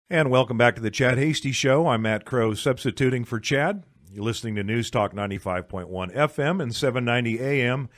And welcome back to the Chad Hasty Show. I'm Matt Crow, substituting for Chad. You're listening to News Talk 95.1 FM and 790 AM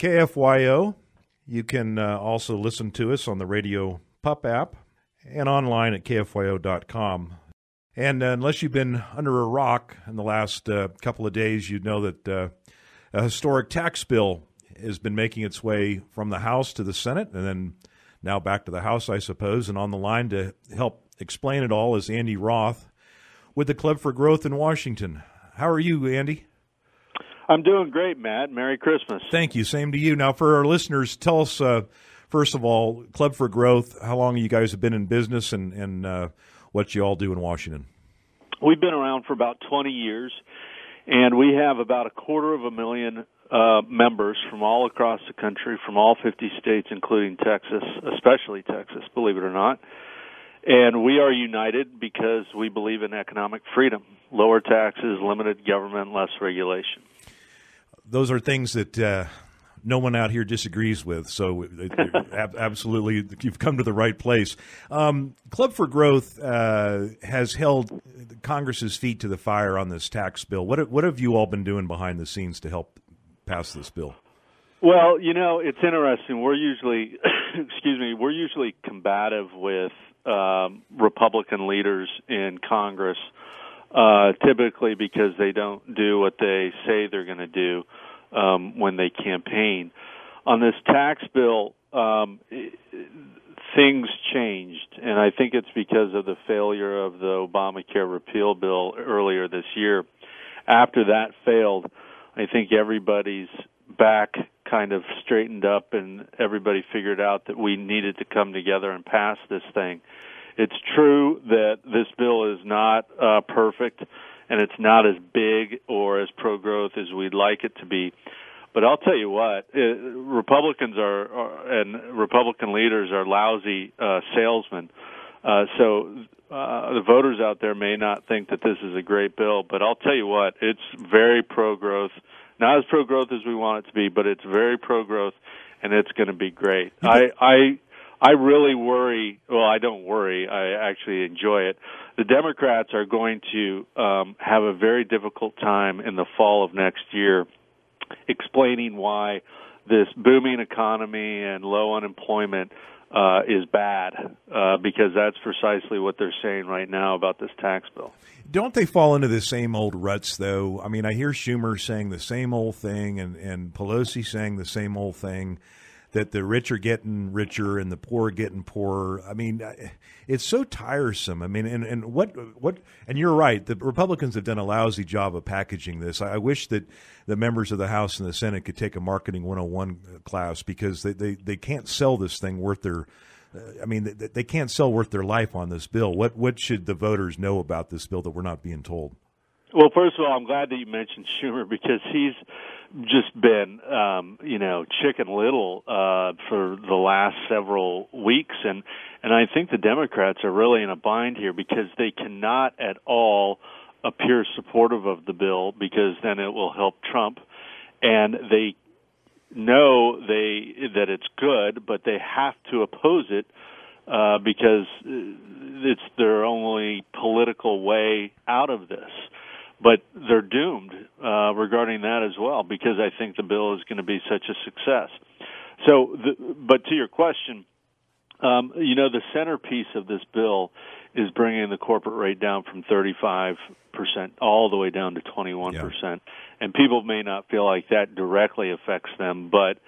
KFYO. You can also listen to us on the Radio Pup app and online at KFYO.com. And unless you've been under a rock in the last couple of days, you know that a historic tax bill has been making its way from the House to the Senate and then now back to the House, I suppose. And on the line to help explain it all is Andy Roth with the Club for Growth in Washington. How are you, Andy? I'm doing great, Matt. Merry Christmas. Thank you. Same to you. Now, for our listeners, tell us, first of all, Club for Growth, how long you guys have been in business and what you all do in Washington. We've been around for about 20 years, and we have about 250,000 members from all across the country, from all 50 states, including Texas, especially Texas, believe it or not. And we are united because we believe in economic freedom, lower taxes, limited government, less regulation. Those are things that no one out here disagrees with, so absolutely, you've come to the right place. Club for Growth has held Congress's feet to the fire on this tax bill. What have you all been doing behind the scenes to help pass this bill? Well, you know, it's interesting. We're usually, we're usually combative with Republican leaders in Congress, typically because they don't do what they say they're going to do when they campaign. On this tax bill, things changed, and I think it's because of the failure of the Obamacare repeal bill earlier this year. After that failed, I think everybody's back kind of straightened up, and everybody figured out that we needed to come together and pass this thing. It's true that this bill is not perfect, and it's not as big or as pro-growth as we'd like it to be. But I'll tell you what, Republicans and Republican leaders are lousy salesmen. So the voters out there may not think that this is a great bill, but I'll tell you what, it's very pro-growth. Not as pro-growth as we want it to be, but it's very pro-growth, and it's going to be great. I really worry. Well, I don't worry. I actually enjoy it. The Democrats are going to have a very difficult time in the fall of next year explaining why this booming economy and low unemployment is bad, because that's precisely what they're saying right now about this tax bill. Don't they fall into the same old ruts, though? I mean, I hear Schumer saying the same old thing and Pelosi saying the same old thing, that the rich are getting richer and the poor are getting poorer. I mean, it's so tiresome. I mean, and what? And you're right. The Republicans have done a lousy job of packaging this. I wish that the members of the House and the Senate could take a marketing 101 class, because they can't sell this thing worth their. I mean, they can't sell worth their life on this bill. What should the voters know about this bill that we're not being told? Well, first of all, I'm glad that you mentioned Schumer, because he's just been, Chicken Little for the last several weeks, and I think the Democrats are really in a bind here, because they cannot at all appear supportive of the bill, because then it will help Trump, and they know that it's good, but they have to oppose it because it's their only political way out of this. But they're doomed regarding that as well, because I think the bill is going to be such a success. So, but to your question, the centerpiece of this bill is bringing the corporate rate down from 35% all the way down to 21%. Yeah. And people may not feel like that directly affects them, but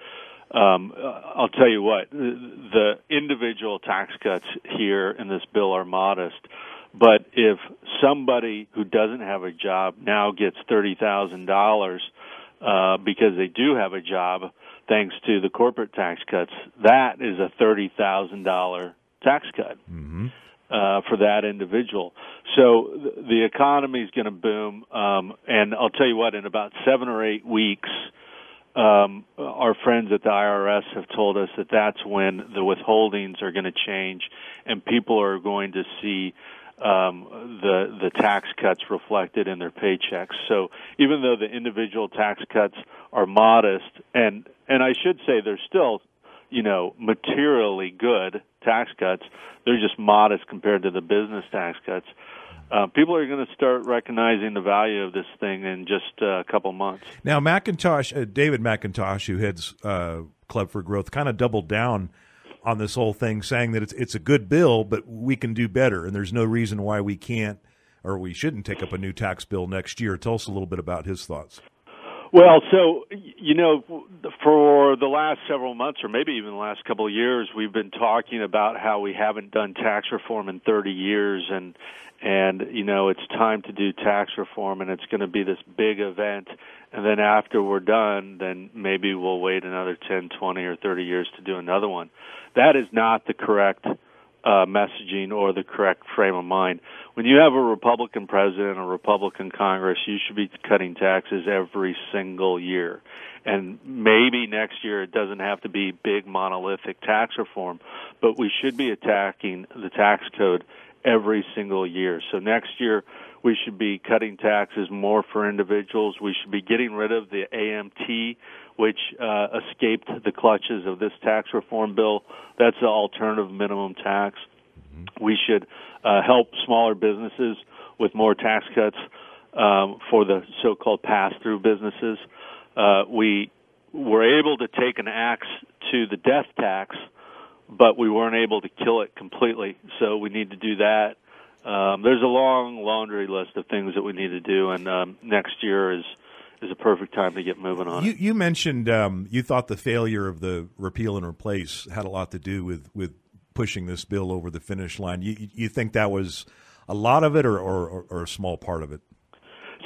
I'll tell you what, the individual tax cuts here in this bill are modest. But if somebody who doesn't have a job now gets $30,000 because they do have a job, thanks to the corporate tax cuts, that is a $30,000 tax cut for that individual. So the economy is going to boom, and I'll tell you what, in about 7 or 8 weeks, our friends at the IRS have told us that that's when the withholdings are going to change, and people are going to see the tax cuts reflected in their paychecks. So even though the individual tax cuts are modest, and I should say they're still, materially good tax cuts. They're just modest compared to the business tax cuts. People are going to start recognizing the value of this thing in just a couple months. Now, David McIntosh, who heads Club for Growth, kind of doubled down on this whole thing, saying that it's a good bill, but we can do better, and there's no reason why we can't or we shouldn't take up a new tax bill next year. Tell us a little bit about his thoughts. Well, so, for the last several months, or maybe even the last couple of years, we've been talking about how we haven't done tax reform in 30 years, and it's time to do tax reform, and it's going to be this big event, and then after we're done, then maybe we'll wait another 10, 20, or 30 years to do another one. That is not the correct messaging or the correct frame of mind. When you have a Republican president or Republican Congress, you should be cutting taxes every single year. And maybe next year it doesn't have to be big monolithic tax reform, but we should be attacking the tax code every single year. So next year we should be cutting taxes more for individuals. We should be getting rid of the AMT, which escaped the clutches of this tax reform bill. That's the alternative minimum tax. We should help smaller businesses with more tax cuts for the so-called pass-through businesses. We were able to take an axe to the death tax, but we weren't able to kill it completely, so we need to do that. There's a long laundry list of things that we need to do, and next year is a perfect time to get moving on it. You mentioned you thought the failure of the repeal and replace had a lot to do with pushing this bill over the finish line. You think that was a lot of it or a small part of it?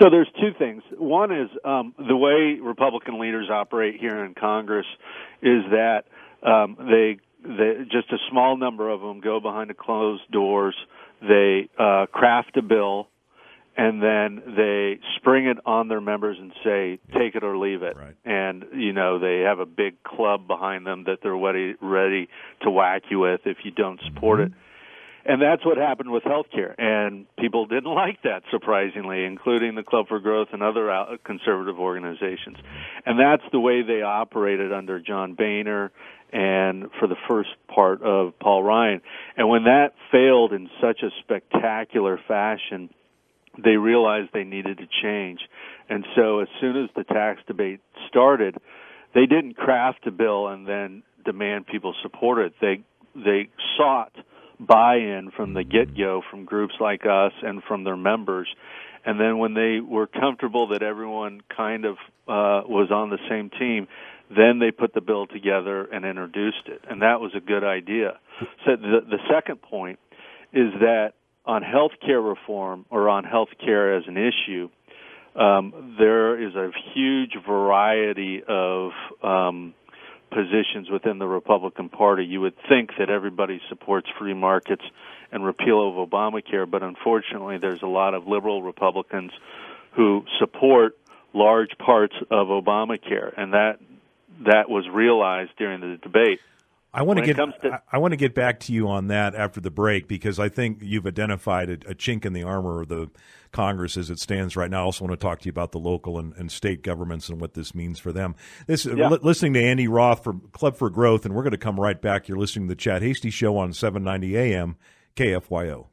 So there's two things. One is the way Republican leaders operate here in Congress is that they just a small number of them go behind the closed doors. They craft a bill, and then they spring it on their members and say, take it or leave it. Right. And, they have a big club behind them that they're ready to whack you with if you don't support it. And that's what happened with health care. And people didn't like that, surprisingly, including the Club for Growth and other conservative organizations. And that's the way they operated under John Boehner and for the first part of Paul Ryan. And when that failed in such a spectacular fashion, they realized they needed to change. And so as soon as the tax debate started, they didn't craft a bill and then demand people support it. They sought buy-in from the get-go from groups like us and from their members. And then when they were comfortable that everyone kind of was on the same team, then they put the bill together and introduced it. And that was a good idea. So the second point is that on health care reform or on health care as an issue, there is a huge variety of positions within the Republican Party. You would think that everybody supports free markets and repeal of Obamacare, but unfortunately there's a lot of liberal Republicans who support large parts of Obamacare, and that was realized during the debate. I want to get back to you on that after the break, because I think you've identified a chink in the armor of the Congress as it stands right now. I also want to talk to you about the local and state governments and what this means for them. Listening to Andy Roth from Club for Growth, and we're going to come right back. You're listening to the Chad Hasty Show on 790 AM KFYO.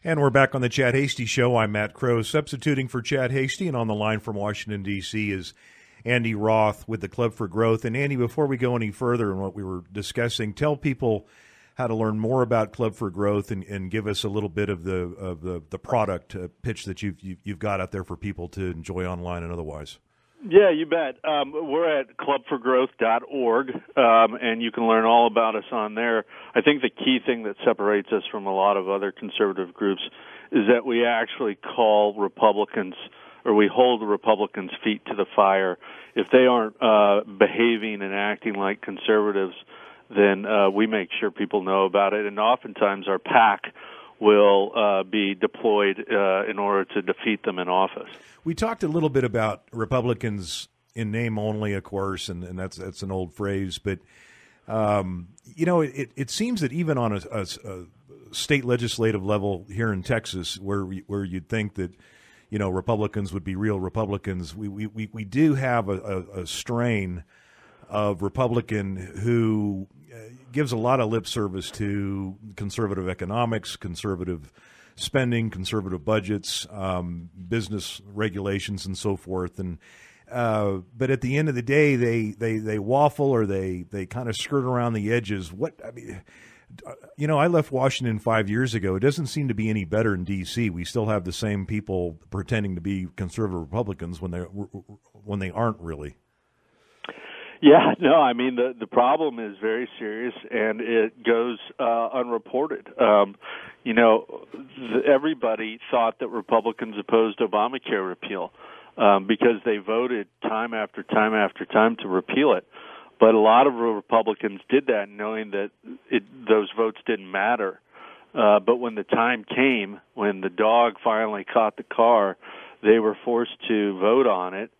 And we're back on the Chad Hasty Show. I'm Matt Crow, substituting for Chad Hasty, and on the line from Washington, D.C. is Andy Roth with the Club for Growth. And Andy, before we go any further in what we were discussing, tell people how to learn more about Club for Growth and give us a little bit of the product pitch that you've got out there for people to enjoy online and otherwise. Yeah, you bet. We're at clubforgrowth.org, and you can learn all about us on there. I think the key thing that separates us from a lot of other conservative groups is that we actually call Republicans, or we hold the Republicans' feet to the fire. If they aren't behaving and acting like conservatives, then we make sure people know about it. And oftentimes our PAC will be deployed in order to defeat them in office. We talked a little bit about Republicans in name only, of course, and that's an old phrase, but it seems that even on a state legislative level here in Texas, where you'd think that Republicans would be real Republicans, we do have a strain of Republican who gives a lot of lip service to conservative economics, conservative spending, conservative budgets, business regulations, and so forth. And but at the end of the day, they waffle or they kind of skirt around the edges. I left Washington 5 years ago. It doesn't seem to be any better in D.C. We still have the same people pretending to be conservative Republicans when they aren't really. Yeah, no, I mean, the problem is very serious, and it goes unreported. Everybody thought that Republicans opposed Obamacare repeal because they voted time after time after time to repeal it. But a lot of Republicans did that knowing that those votes didn't matter. But when the time came, when the dog finally caught the car, they were forced to vote on it.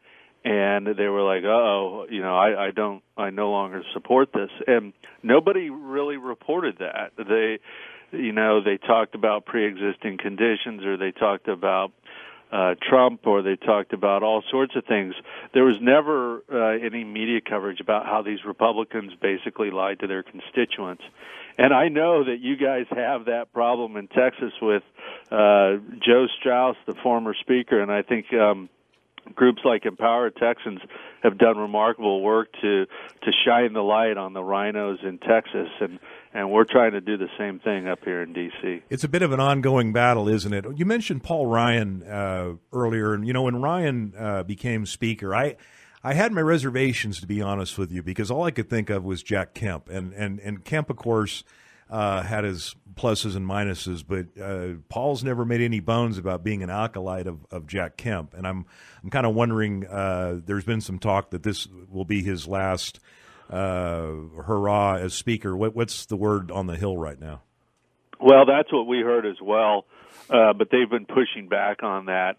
And they were like, I no longer support this. And nobody really reported that. They talked about pre-existing conditions, or they talked about Trump, or they talked about all sorts of things. There was never any media coverage about how these Republicans basically lied to their constituents. And I know that you guys have that problem in Texas with Joe Strauss, the former speaker, and I think groups like Empower Texans have done remarkable work to shine the light on the rhinos in Texas, and we're trying to do the same thing up here in D.C. It's a bit of an ongoing battle, isn't it? You mentioned Paul Ryan earlier, and when Ryan became Speaker, I had my reservations, to be honest with you, because all I could think of was Jack Kemp, and Kemp, of course, had his pluses and minuses, but Paul's never made any bones about being an acolyte of Jack Kemp, and I'm kind of wondering. There's been some talk that this will be his last hurrah as Speaker. What's the word on the Hill right now? Well, that's what we heard as well, but they've been pushing back on that.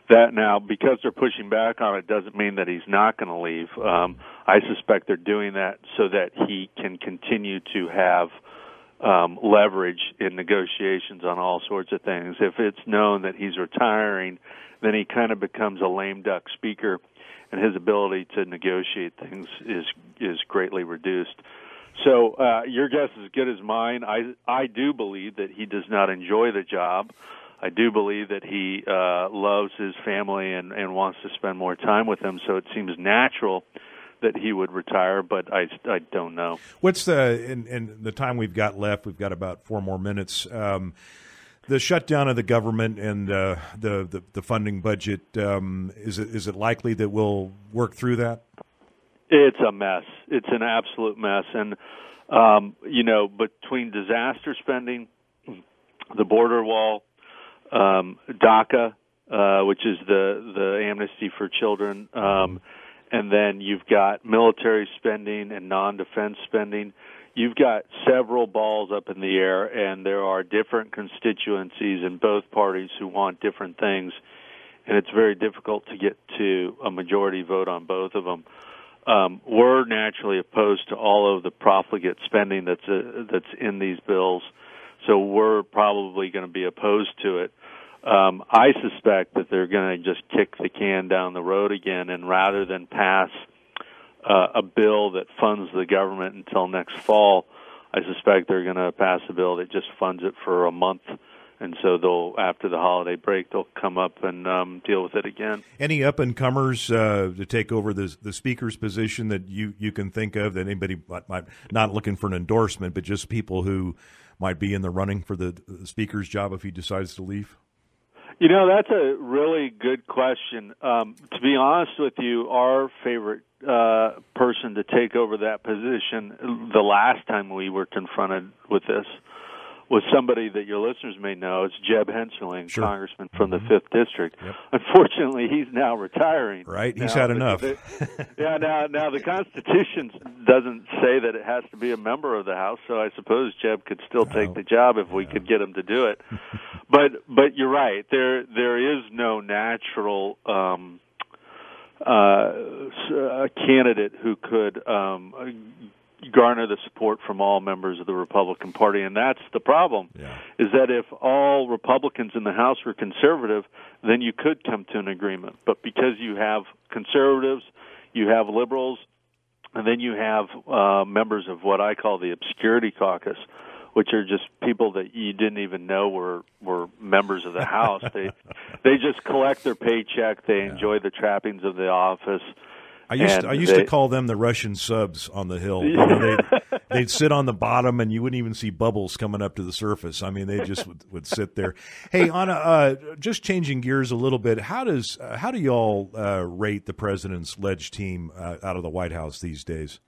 That now, because they're pushing back on it, doesn't mean that he's not going to leave. I suspect they're doing that so that he can continue to have leverage in negotiations on all sorts of things. If it's known that he's retiring, then he kind of becomes a lame duck speaker, and his ability to negotiate things is greatly reduced. So your guess is as good as mine. I do believe that he does not enjoy the job. I do believe that he loves his family and wants to spend more time with them, so it seems natural that he would retire, but I don't know. What's in the time we've got left? We've got about 4 more minutes. The shutdown of the government and the funding budget, is it likely that we'll work through that? It's a mess. It's an absolute mess. And, between disaster spending, the border wall, DACA, which is the amnesty for children, and then you've got military spending and non-defense spending. You've got several balls up in the air, and there are different constituencies in both parties who want different things, and it's very difficult to get to a majority vote on both of them. We're naturally opposed to all of the profligate spending that's in these bills, so we're probably going to be opposed to it. I suspect that they're going to just kick the can down the road again, and rather than pass a bill that funds the government until next fall, I suspect they're going to pass a bill that just funds it for a month, and so after the holiday break, they'll come up and deal with it again. Any up-and-comers to take over the speaker's position that you can think of, that anybody might not looking for an endorsement, but just people who might be in the running for the speaker's job if he decides to leave? That's a really good question. To be honest with you, our favorite person to take over that position the last time we were confronted with this with somebody that your listeners may know. It's Jeb Hensarling, sure. Congressman from the 5th District. Yep. Unfortunately, he's now retiring. Right, he's had enough. Now the Constitution doesn't say that it has to be a member of the House, so I suppose Jeb could still take the job if we could get him to do it. But you're right. There is no natural candidate who could garner the support from all members of the Republican Party, and that's the problem, is that if all Republicans in the House were conservative, then you could come to an agreement. But because you have conservatives, you have liberals, and then you have members of what I call the obscurity caucus, which are just people that you didn't even know were members of the House. They just collect their paycheck. They enjoy the trappings of the office. I used to call them the Russian subs on the Hill. You know, they'd sit on the bottom, and you wouldn't even see bubbles coming up to the surface. I mean, they just would sit there. Hey, Anna, just changing gears a little bit, how do y'all rate the president's ledge team out of the White House these days?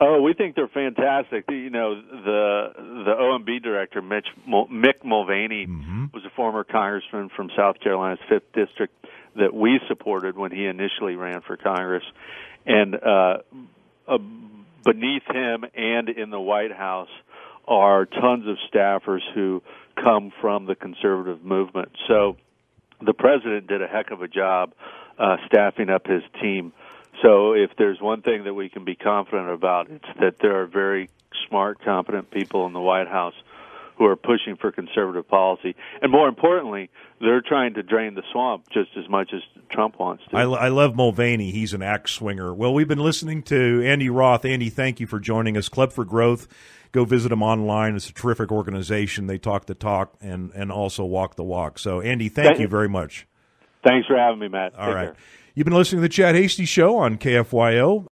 Oh, we think they're fantastic. You know, the OMB director, Mick Mulvaney, was a former congressman from South Carolina's 5th District that we supported when he initially ran for Congress. And beneath him and in the White House are tons of staffers who come from the conservative movement. So the president did a heck of a job staffing up his team. So if there's one thing that we can be confident about, it's that there are very smart, competent people in the White House who are pushing for conservative policy. And more importantly, they're trying to drain the swamp just as much as Trump wants to. I love Mulvaney. He's an axe swinger. Well, we've been listening to Andy Roth. Andy, thank you for joining us. Club for Growth. Go visit them online. It's a terrific organization. They talk the talk and also walk the walk. So, Andy, thank you very much. Thanks for having me, Matt. All right. You've been listening to the Chad Hasty Show on KFYO.